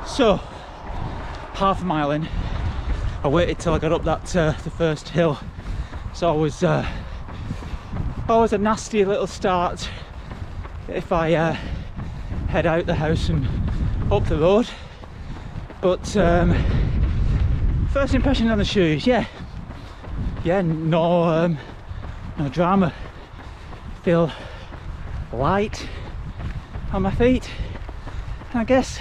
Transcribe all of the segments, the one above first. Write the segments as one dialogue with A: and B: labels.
A: So, half a mile in, I waited till I got up that the first hill. So always a nasty little start if I head out the house and up the road. But first impressions on the shoes, yeah, no drama. Feel light on my feet. And I guess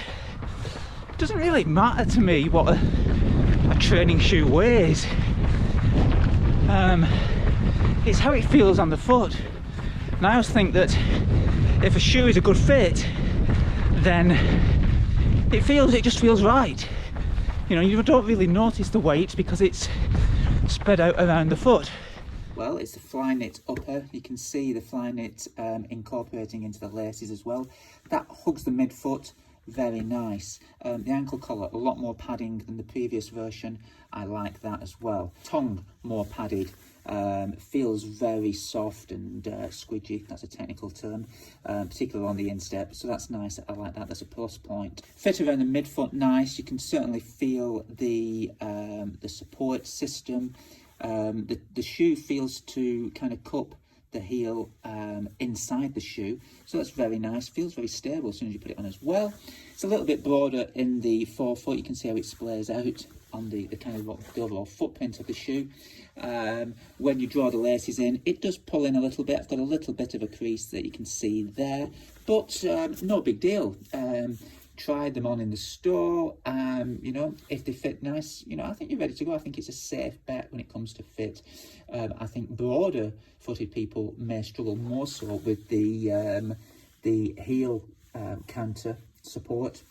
A: it doesn't really matter to me what a training shoe weighs. It's how it feels on the foot. And I always think that if a shoe is a good fit, then it just feels right. You know, you don't really notice the weight because it's spread out around the foot. Well, it's the Flyknit upper. You can see the Flyknit incorporating into the laces as well. That hugs the midfoot, very nice. The ankle collar, a lot more padding than the previous version. I like that as well. Tongue, more padded. Feels very soft and squidgy, that's a technical term, particularly on the instep, so that's nice. I like that, that's a plus point. Fit around the midfoot, nice. You can certainly feel the support system. The shoe feels to kind of cup the heel inside the shoe, so that's very nice. Feels very stable as soon as you put it on as well. It's a little bit broader in the forefoot. You can see how it splays out on the kind of the overall footprint of the shoe. When you draw the laces in, it does pull in a little bit. I've got a little bit of a crease that you can see there, but no big deal. Tried them on in the store. You know, if they fit nice, you know, I think you're ready to go. I think it's a safe bet when it comes to fit. I think broader footed people may struggle more so with the heel canter support,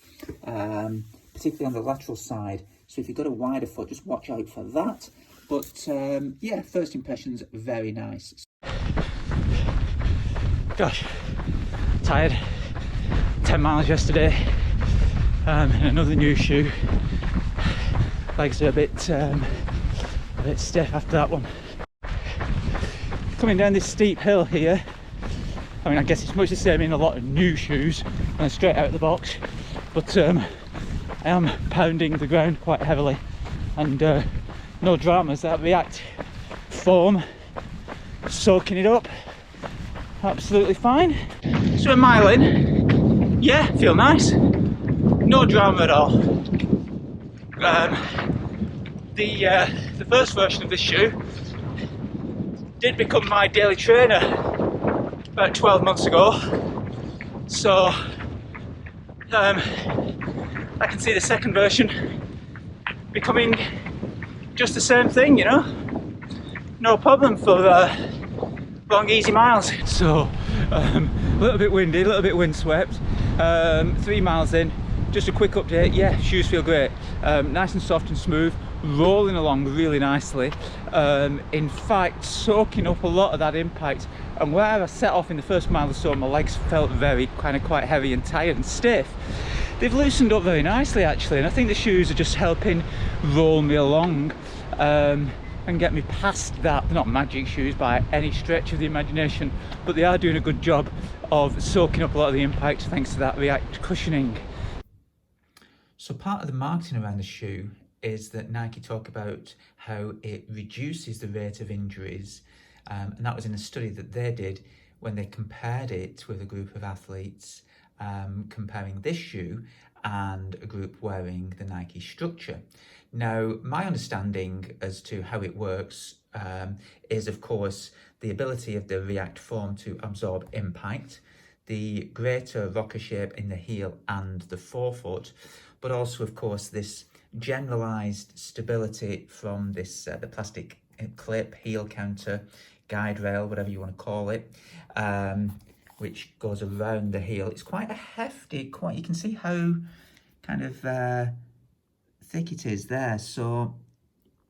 A: particularly on the lateral side. So if you've got a wider foot, just watch out for that. But yeah, first impressions, very nice. Gosh, tired. 10 miles yesterday. In another new shoe. Legs are a bit stiff after that one. Coming down this steep hill here. I mean, I guess it's much the same in a lot of new shoes when they're straight out of the box. But I am pounding the ground quite heavily, and no dramas. That React foam soaking it up absolutely fine. So a mile in, yeah, feel nice, no drama at all. The first version of this shoe did become my daily trainer about 12 months ago, so I can see the second version becoming just the same thing, you know, no problem for long easy miles. So a little bit windy, a little bit windswept, 3 miles in. Just a quick update, yeah, shoes feel great, nice and soft and smooth, rolling along really nicely, in fact soaking up a lot of that impact. And where I set off in the first mile or so, my legs felt quite heavy and tired and stiff. They've loosened up very nicely actually, and I think the shoes are just helping roll me along and get me past that. They're not magic shoes by any stretch of the imagination, but they are doing a good job of soaking up a lot of the impact thanks to that React cushioning. So part of the marketing around the shoe is that Nike talk about how it reduces the rate of injuries, and that was in a study that they did when they compared it with a group of athletes, comparing this shoe and a group wearing the Nike structure. Now, my understanding as to how it works is, of course, the ability of the React foam to absorb impact, the greater rocker shape in the heel and the forefoot, but also, of course, this generalized stability from this the plastic clip, heel counter, guide rail, whatever you want to call it, which goes around the heel. It's quite a hefty, you can see how kind of thick it is there. So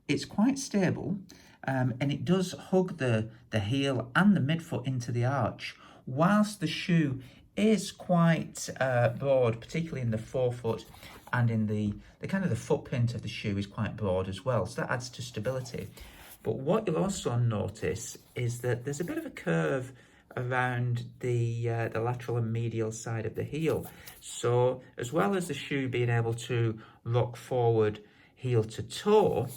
A: it's quite stable, and it does hug the heel and the midfoot into the arch, whilst the shoe is quite broad, particularly in the forefoot, and in the kind of the footprint of the shoe is quite broad as well. So that adds to stability. But what you'll also notice is that there's a bit of a curve
B: around the lateral and medial side of the heel. So as well as the shoe being able to rock forward heel to toe,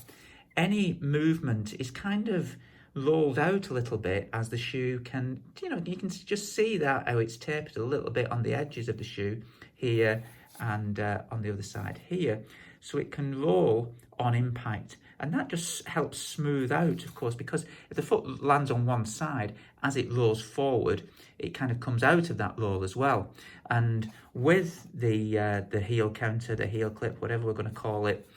B: any movement is kind of rolled out a little bit as the shoe can, you can just see that how it's tapered a little bit on the edges of the shoe here and on the other side here. So it can roll on impact, and that just helps smooth out, of course, because if the foot lands on one side, as it rolls forward, it kind of comes out of that roll as well. And with the heel counter, the heel clip, whatever we're going to call it,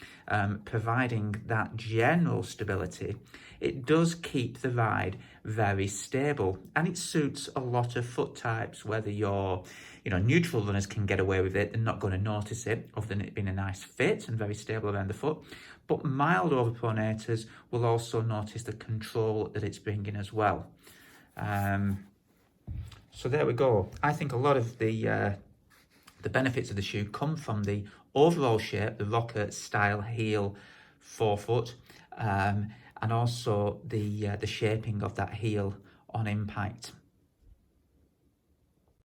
B: providing that general stability, it does keep the ride very stable, and it suits a lot of foot types. Whether you're, neutral runners can get away with it, they're not going to notice it, other than it being a nice fit and very stable around the foot. But mild overpronators will also notice the control that it's bringing as well. So there we go. I think a lot of the benefits of the shoe come from the overall shape, the rocker style heel forefoot, and also the shaping of that heel on impact.